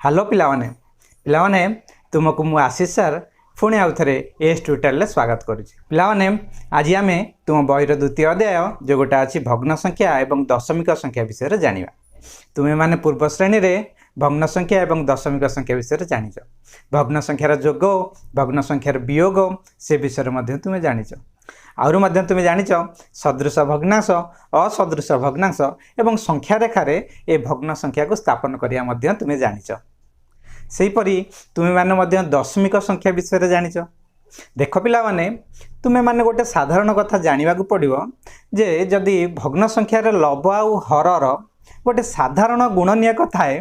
Hello पिलाने पिलाने तुमको मु आशीष सर पुणी आउ थे एस ट्यूटोरियल स्वागत करुच्ची। पिलाने आज आम तुम बहीर द्वितीय अध्याय जो गोटे अच्छी भग्न संख्या और दशमिक संख्या विषय जाना। तुम्हें माने पूर्व श्रेणी में भग्न संख्या और दशमिक संख्या विषय जाच। भग्न संख्यार जोग भग्न संख्यार वियोग से विषय तुम्हें जाच। आउर तुम्हें जाच सदृश भग्नांश असदृश भग्नांश और संख्या रेखार ए भग्न संख्या को स्थापन करिया तुम्हें जाच। सेहीपरि तुम्हें माने दशमिक संख्या विषय जाच। देख पिला माने तुम्हें माने गोटे साधारण कथा जानवा पड़ो जे जदि भग्न संख्यार लब आउ हरर गोटे साधारण गुणनीयक थाए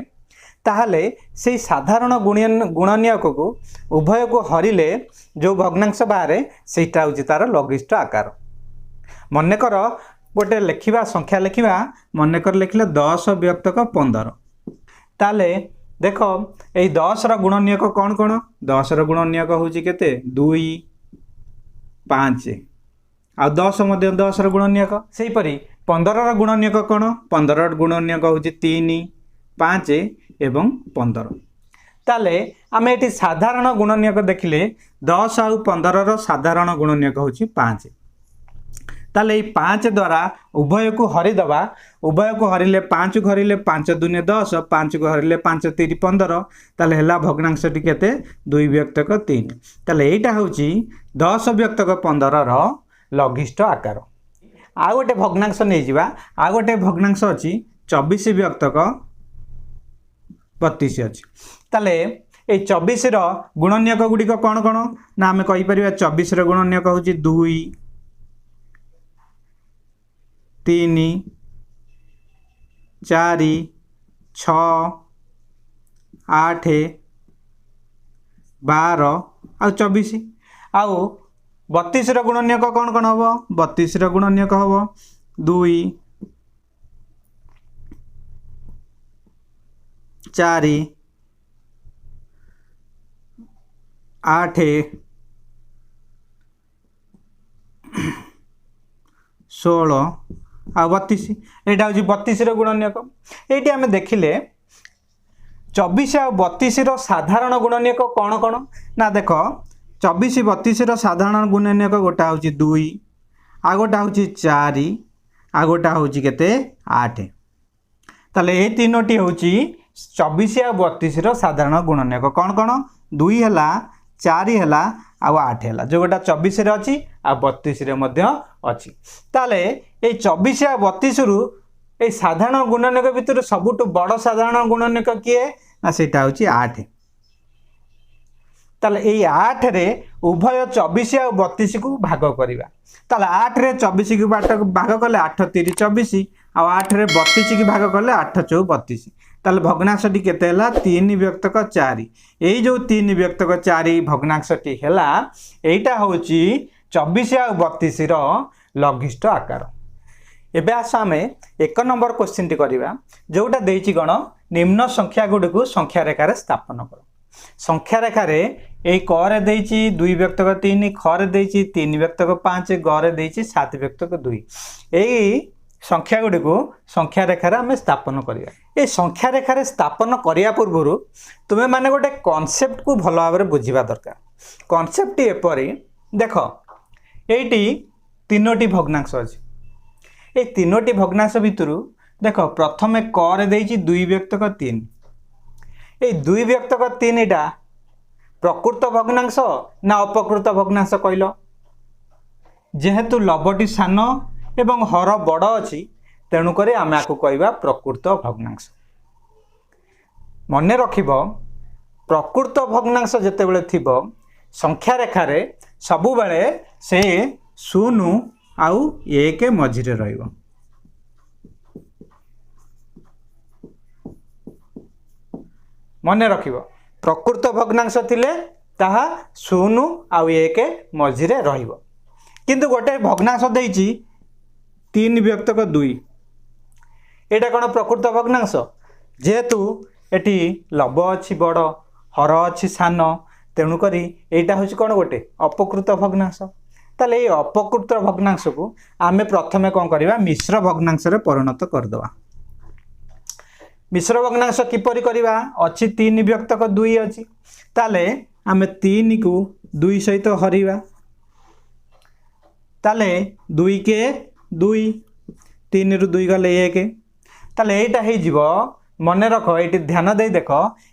ताहले से साधारण गुणनीयक को उभय को हरिले जो भग्नांश बाहर सेटा हूँ तार लघिष्ठ आकार। मनकर गोटे लिखा संख्या लिखा मनकर लिखले 10 व्यक्तक 15 ताले देख यही 10 गुणनीयक कौन कौन 10 गुणनीयक हूँ केते 2 5 आ 10 10 गुणनीयक सेहीपरि 15 गुणनीयक कौन 15 गुणनीयक हूँ 3 5 एवं 15 ताले आमे एटी साधारण गुणनीयक देखिले 10 आउ 15 साधारण गुणनीयक हूँ 5 ताले 5 द्वारा उभय को हरिदबा उभय को हरिले 5 को हरिले 5 दूने 10 5 को हरिले 5 3 15 ताले हेला भग्नांशटी केते 2 व्यक्तक 3 ताले एटा होची 10 व्यक्तक 15 रो लघिष्ठ आकार। आ गोटे भग्नांश नहीं जिबा आ गोटे भग्नांश अछि 24 व्यक्तक 32 अच्छी ताले ये 24 गुणनीयक गुड़िक कौन कौन ना आम कहीपर 24 गुणनीयक हूँ 2 3 4 6 8 12 आ 24 आउ 32 गुणनीयक कौन कौन हम 32 गुणनीयक हम 2 4 8 16 आ 32 यहाँ हूँ 32 गुणनीयक। ये आम देखिले 24 आ 32 साधारण गुणनीयक कौन कौन ना देख 24 32 साधारण गुणनीयक गोटा हूँ 2 आ गोटा हूँ 4 आ गोटा हूँ केते 8 ताले ये तीनोटी हूँ 24 आ 32 साधारण गुणनीयक कौन कौन 2 है 4 है आ 8 है जो गोटा 24 अच्छी आ 32 अच्छी ताले ये 24 आ 32 रु ये साधारण गुणनीयक भितर सबुठ बड़ साधारण गुणनीयक किए ना सेटा हूँ 8 ताले ये 8 रे उभय 24 आ 32 को भाग करवा ताले 8 रे 24 को भाग कले 8 3 24 आ 8 रे 32 की भाग कले 8 4 32 ताले भग्नांशटी केते हला 3 व्यक्तक 4 यही जो 3 व्यक्तक 4 भग्नांशटी हला एटा होची 24 आ 32 रो लघिष्ठ आकार। एबे आस आमे 1 नंबर क्वेश्चन टी करबा जोटा देइची गण निम्न संख्या गुडी को संख्या रेखा स्थापन कर। संख्या रेखार यही क रे देइची 2 व्यक्तक 3 ख रे देइची 3 व्यक्तक 5 ग रे देइची 7 व्यक्तक 2 यही संख्या गुडी को संख्या रेखार आम स्थापन करिया। ए संख्या रेखार स्थापन करिया पूर्व तुम्हें माने गोटे कॉन्सेप्ट को भल भाव में बुझा दरकार। कॉन्सेप्ट एपरी देख ये तीनोटी भग्नांश अच्छी ये तीनोटी भग्नांश भितर देख प्रथमे क रे देइची 2 व्यक्तक 3 ये 2 व्यक्तक 3 इटा प्रकृत भग्नांश ना अपकृत भग्नांश कहल जेहेतु लबटी सान एवं हर बड़ अच्छी तेणुक आम आपको कहवा प्रकृत भग्नांश। मन रखिब प्रकृत भग्नांश जेतेबेले थिबो संख्या रेखार सबु बेले से 0 आउ 1 मझिरे रहिबो। मन रखिब प्रकृत भग्नांश थिले ताहा 0 आउ 1 मझिरे रहिबो किंतु गोटे भग्नांश देइची 3 व्यक्तक 2 एटा कौन प्रकृत भग्नांश जेहेतु एटी लब अच्छी बड़ हर अच्छी सान तेणुक यहाँ हूँ कौन गोटे अपकृत भग्नांश। ताले ये अपकृत भग्नांश को आमे प्रथमे कौन करवा मिश्र भग्नांश रे परिणत करदवा। मिश्र भग्नांश किपरि करबा अछि 3 व्यक्तक 2 अछि ताले आमे 3 को 2 सहित हरिबा ताले 2 के 2 3 रु 2 गले 1 ताले एटा हे जीवो मन रख ये ध्यान दे देख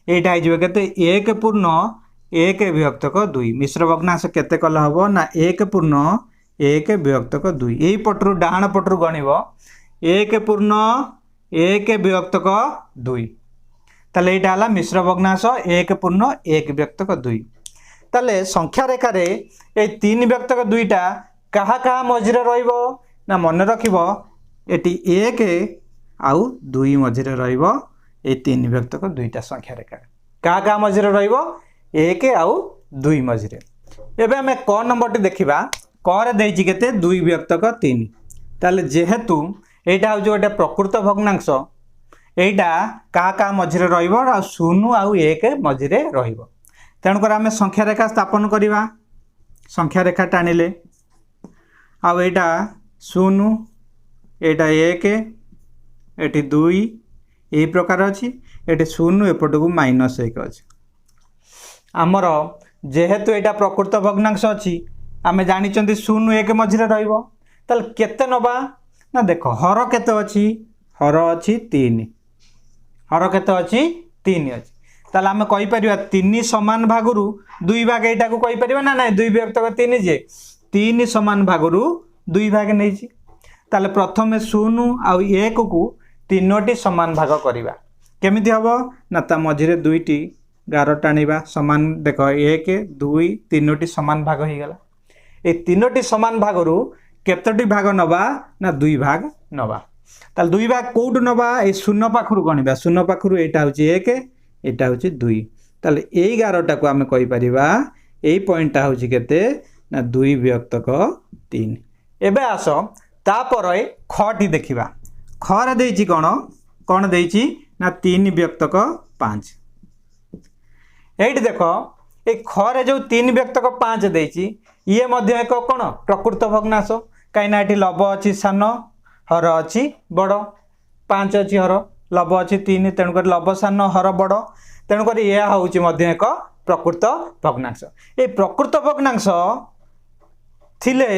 एटा हे जीवो केते 1 पूर्ण 1 विभक्तक 2 मिश्र भग्नांश केते कल हबो ना 1 पूर्ण 1 विभक्तक 2 एई पटरु डाहाण पटरु गणिबो 1 पूर्ण 1 विभक्तक 2 ताले एटा हला मिश्र भग्नांश 1 पूर्ण 1 विभक्तक 2 ताले संख्या रेखा रे ए 3 विभक्तक 2टा कहा कहा मझिरे रहिबो ना मन रखिबो एटी 1 आउ 2 मझिरे रहिबो ए 3 विभक्तक 2टा संख्या रेखा कहा कहा मझिरे रहिबो 1 आउ 2 मझिरे एबे हमें क नंबर टी देखिबा क रे देइछि केते 2 विभक्तक 3 ताले जेहेतु एटा हो गोटे प्रकृत भग्नांश एटा का का मझिरे रहिबो आ 0 आउ 1 मझिरे रहिबो तेणु कर आमे संख्या रेखा स्थापन करिबा संख्या रेखा टाणिले आ एटा 0 एटा 1 एटी 2 एई प्रकार अछि एटी 0 एपटकू -1 अछि आमर जेहेतु एटा प्रकृत भग्नांश अछि आमे जानि चंदी 0 1 मझिरे रहिबो तल केते नबा ना देखो हर केते अछि हर अछि 3 हर केते अछि 3 अछि ताले आमे कहि परिबा 3 समान भागरु 2 भाग एटा को कहि परिबा ना ना 2 विभक्तक 3 जे 3 समान भागरु 2 भाग नै छी ताले प्रथमे 0 आउ 1 को 3टी समान भाग करिबा केमिति हबो ना ता मझिरे 2टी गार टाणिबा समान देखो 1 2 3टी समान भाग हो गला ए 3टी समान भागरु केतोटी भाग नबा ना 2 भाग नबा ताल 2 भाग कोउट नबा ए 0 पाखरु गणिबा 0 पाखरु एटा होची 1 एटा होची 2 ताल एई गारटा को आमे कहि परिबा एई पॉइंटटा होची केते ना 2 विभक्तक 3 एबे आसो तापरे खटी देखिबा ख रे देइची कोन देइची ना 3 विभक्तक 5 एइट देखो ए ख रे जो 3 विभक्तक 5 देइची ये मध्य एक कोन प्रकृत भग्नांश काइना एठी लब अछि सान हर अछि बड़ 5 अछि हर लब अछि 3 तेणु कर लब सान हर बड़ तेणु कर या होउची मध्य एक प्रकृत भग्नांश ए प्रकृत भग्नांश थिले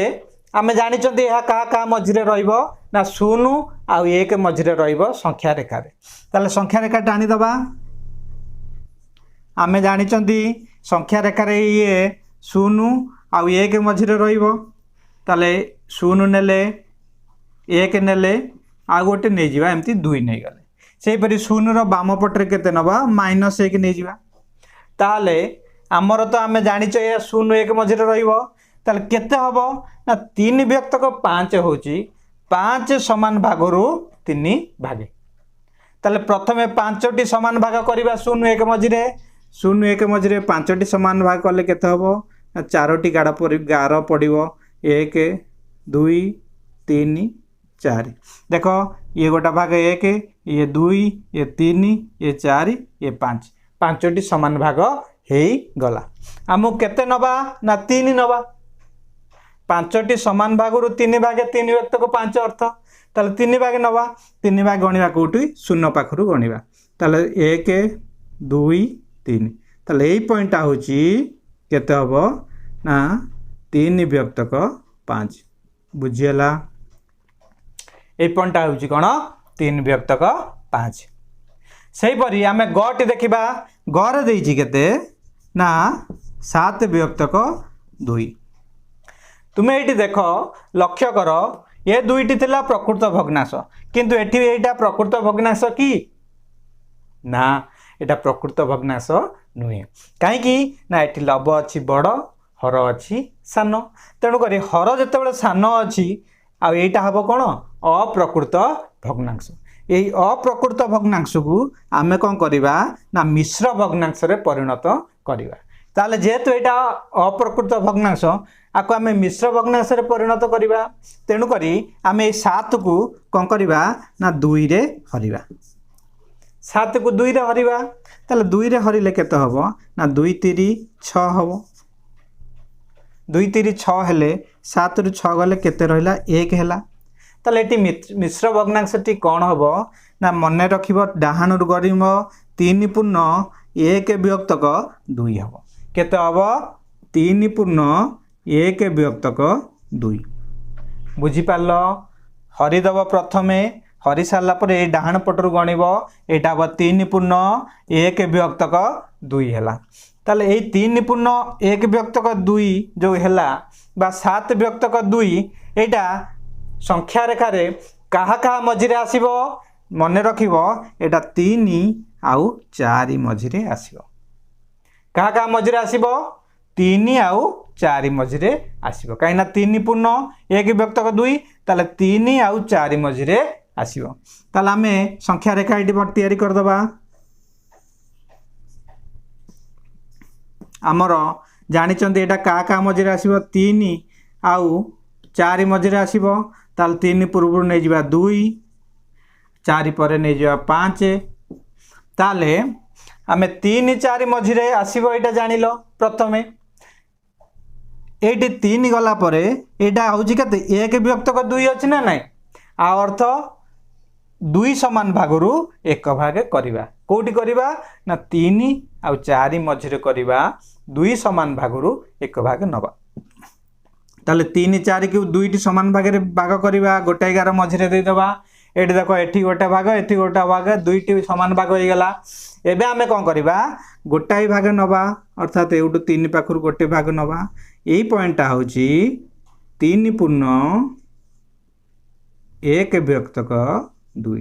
आमे जानि चंदी या का का मझिरे रहिबो ना 0 आ 1 मझिरे रहिबो संख्या रेखा रे ताले संख्या रेखा टाणी दबा आमे जानि चंदी संख्या रेखा रे ये 0 आ 1 मझिरे रहिबो ताले 0 नेले 1 नेले आ गोटे नै जिबा एम्ति 2 नै गले सेहि परि 0 रो बाम पटरे केते नबा -1 नै जिबा ताले हमर तो आमे जानि छ या 0 1 मझिरे रहिबो ताले केते हबो ना 3 विभक्तक 5 होची 5 समान भागरु 3 भागे ताले प्रथमे 5टी समान भाग करबा 0 1 मझिरे 0 1 मझिरे 5टी समान भाग करले केते हबो ना 4टी गार पड़िबो 1 2 3 4 देखो ये गोटा भाग 1 ये 2 ये 3 ये 4 ये 5 5टी समान भाग हेई गला हमु केते नबा ना 3 नबा 5टी समान भागरु 3 भाग 3 विभक्तक 5 अर्थ ताले 3 भाग नबा 3 भाग गणिबा कोठी 0 पाखरु गणिबा ताले 1 2 3 ताले एई पॉइंटटा होची केते हबो ना 3 विभक्तक 5 बुझियला ए पॉइंटटा होची कोन 3 विभक्तक 5 सेही परी आमे गटी देखिबा ग रे देइची केते ना 7 विभक्तक 2 तुमे एठी देखो लक्ष्य कर ये दुईटी थिला प्रकृत भग्नांश किंतु एठी एटा प्रकृत भग्नांश की ना एटा प्रकृत भग्नांश नुहे काहे की ना एठी लब अछि बड़ हर अछि सान तेणु करी हर जेतेबेले सान अछि आ एटा हबो कोन अप्रकृत भग्नांश एई अप्रकृत भग्नांश को आमे कोन करिबा ना मिश्र भग्नांश रे परिणत करिबा ताले जेहेतु एटा अप्रकृत भग्नांश आको आमे मिश्र भग्नांश रे परिणत करिबा तेणु करी आमे 7 को कोन करिबा ना 2 रे हरिबा 7 को 2 रे हरिबा ताले 2 रे हरिले केते हबो ना 2 3 6 हबो 2 3 6 हेले 7 रु 6 गले केते रहिला 1 हैला ताले एटी मिश्र भग्नांशटी कौन हम ना मन रखिब डाहाणु गरीब 3 पूर्ण 1 विभक्तक 2 हम केते हम 3 पूर्ण 1 विभक्तक 2 बुझीपार हरिदब प्रथमे हरि सारा पर डाहाण पटरू गणिब यहाँ हम 3 पूर्ण 1 विभक्तक 2 है ताले यही 3 पूर्ण 1 विभक्तक 2 जो है 7 विभक्तक 2 यहाँ संख्या रेखार क्या मझे आसो मन रखिब यहाँ 3 आउ 4 मझे आसो क्या मझे आसो 3 आउ 4 मझे आसो कहीं 3 पूर्ण 1 विभक्तक 2 ताले 3 आउ 4 मझे आसो ताले आमे संख्या रेखा ये तैयारी करदबा आमर जानी क्या मझे आसो 3 आउ 4 मझे आसो ताल 3 पूर्व नहीं जा 2 4 पर नहीं जा 5 ताले आमे 3 4 मझे आसो यहाँ जान लो प्रथम ये 3 गला पर यहाँ हूँ के 1 विभक्तक 2 अच्छी ना ना आ अर्थ 2 समान भागरू 1 भाग करवा कौटी करवा ना 3 आउ 4 मझे करवा 2 समान भागरू 1 भाग नवा ताले 3 4 की 2 समान भाग भाग करवा 1 11 मझे देदेबा ये देख ये गोटे भाग ये गोटे भाग 2 समान भाग हो गला एबे आमे कौन करवा गोटाए भाग नवा अर्थात एवटू 3 पाखर गोटे भाग नवा यही पॉइंटा हूँ 3 पूर्ण 1 विभक्तक 2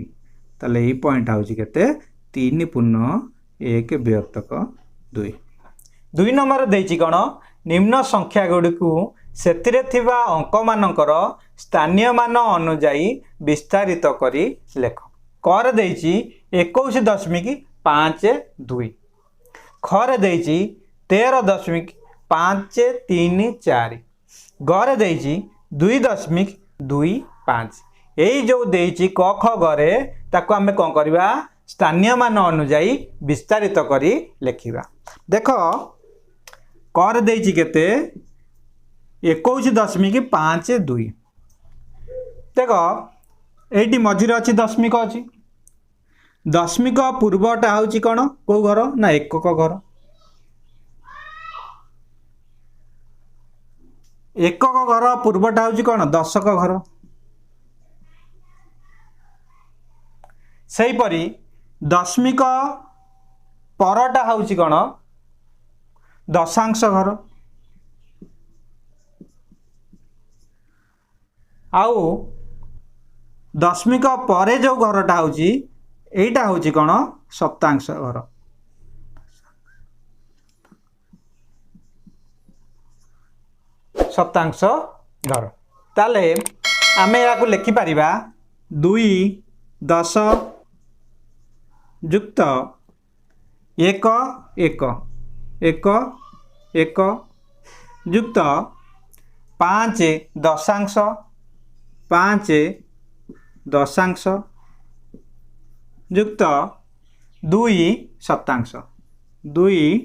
ताले यही पॉइंट हूँ के 3 पूर्ण 1 विभक्तक 2 नंबर देछि कौन निम्न संख्या गुड़ी से अंक मानकर स्थानीय मान अनुजाई विस्तारित करी लेख कर देछि 21.52 खरे देछि 13.534 गरे देछि 2.25 यही जो देछि क ख गरे ताको आमे कौन करवा स्थानीय मान अनुजाई विस्तारित करी लेखिबा देख कर देछि केते 21.52 देख ये मझे अच्छी दशमिक अच्छी दशमिक पूर्वटा हूँ कौन कौ घर ना एकक घर एकक घर पूर्वटा हूँ कौन दशक घर सेहीपरि दशमिक परटा हूँ कौन दशांश घर आउ दशमिक परे जो घरटा हूँ यहीटा हूँ कौन सप्तांश घर सप्तांश घर ताले आमे या लिखिपर 2 10 युक्त 1 1 1 1 युक्त 5 दशांश 5 दशांश युक्त 2 शतांश 2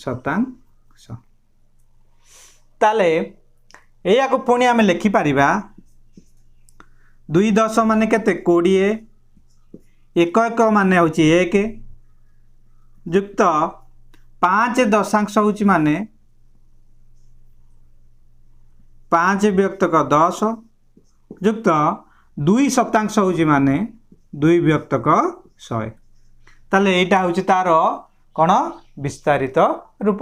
शतांश ताले या पुणी आम लिखिपर 2 10 मान के 20 1 1 मान हूँ 1 युक्त 5 दशांश हूँ माने 5 विभक्तक 10 युक्त 2 शतांश हूँ माने 2 विभक्तक 100 ताले यहाँ हूँ तार कौन विस्तारित रूप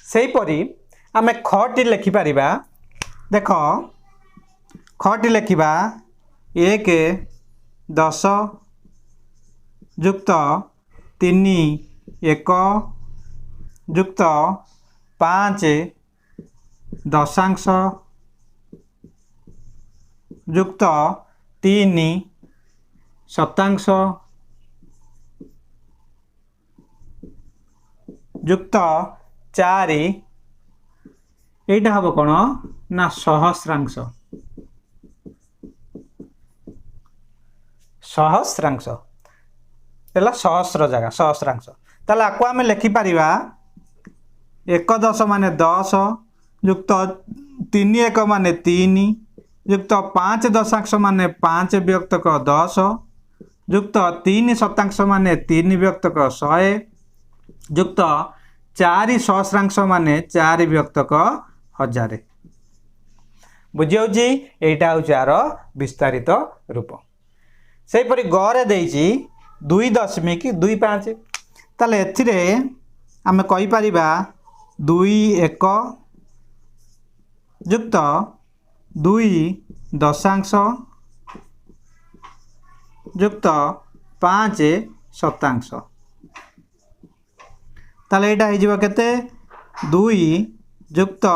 सेहीपरि आमे खटी लिखिपर देख खटी लिखा 1 10 युक्त 3 1 युक्त 5 दशांश युक्त 3 शतांश युक्त 4 यहाँ हम कौन ना सहस्रांश सहस्रांश है सहस्र जगह सहस्रांश ताले आपको आम लिखिपर 1 10 मान 10 युक्त 3 1 मान 3 युक्त 5 दशांश माने 5 व्यक्तक 10 युक्त 3 शतांश माने 3 व्यक्तक 100 युक्त 4 सहस्रांश माने 4 व्यक्तक 1000 बुझी एटा हूँ यार विस्तारित रूप से परी गरे देइछि 2.25 ताले एथिरे आमे कहि परिबा 2 1 युक्त 2 दशांश युक्त 5 शतांश ताले एटा हो केते 2 युक्त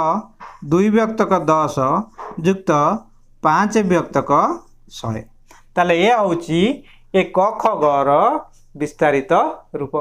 2 व्यक्तक 10 युक्त 5 व्यक्तक 100 ताले ये हूँ एक ख ग विस्तारित रूप।